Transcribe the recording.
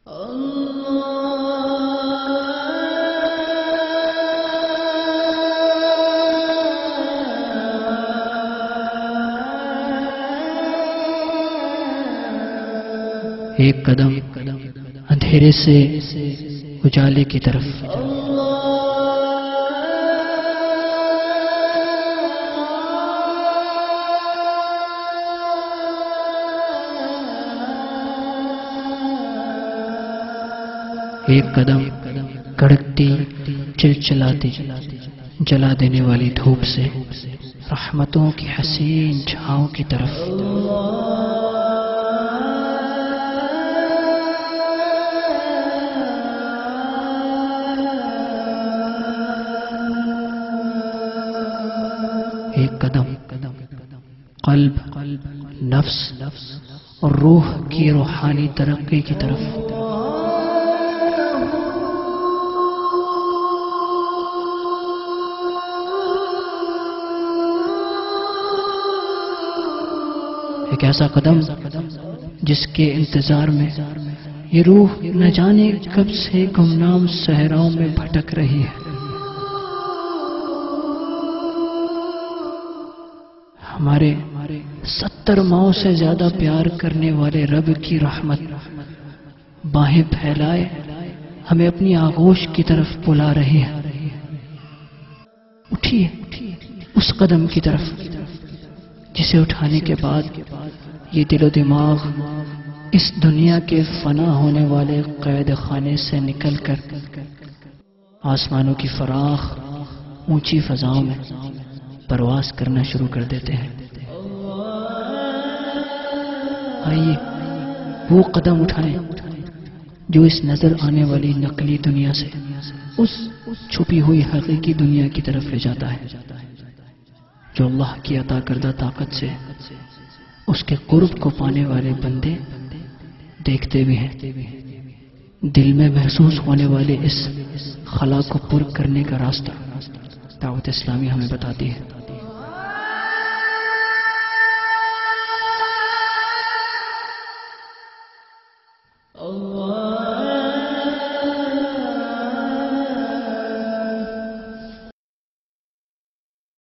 ایک قدم اندھیرے سے اجالے کی طرف، ایک قدم کڑکتی چلچلاتی جلا دینے والی دھوپ سے رحمتوں کی حسین چھاؤں کی طرف، ایک قدم قلب، نفس اور روح کی روحانی ترقی کی طرف، ایک ایسا قدم جس کے انتظار میں یہ روح نہ جانے کب سے گمنام صحراؤں میں بھٹک رہی ہے۔ ہمارے 70 ماؤں سے زیادہ پیار کرنے والے رب کی رحمت باہیں پھیلائے ہمیں اپنی آغوش کی طرف بلا رہی ہے۔ اٹھیے اس قدم کی طرف جسے اٹھانے کے بعد یہ دل و دماغ اس دنیا کے فنا ہونے والے قید خانے سے نکل کر آسمانوں کی فراخ اونچی فضاؤں میں پرواز کرنا شروع کر دیتے ہیں۔ آئیے وہ قدم اٹھائیں جو اس نظر آنے والی نقلی دنیا سے اس چھپی ہوئی حقیقی دنیا کی طرف لے جاتا ہے، جو اللہ کی عطا کردہ طاقت سے اس کے قرب کو پانے والے بندے دیکھتے بھی ہیں۔ دل میں محسوس ہونے والے اس خلا کو پر کرنے کا راستہ دعوت اسلامی ہمیں بتاتی ہے۔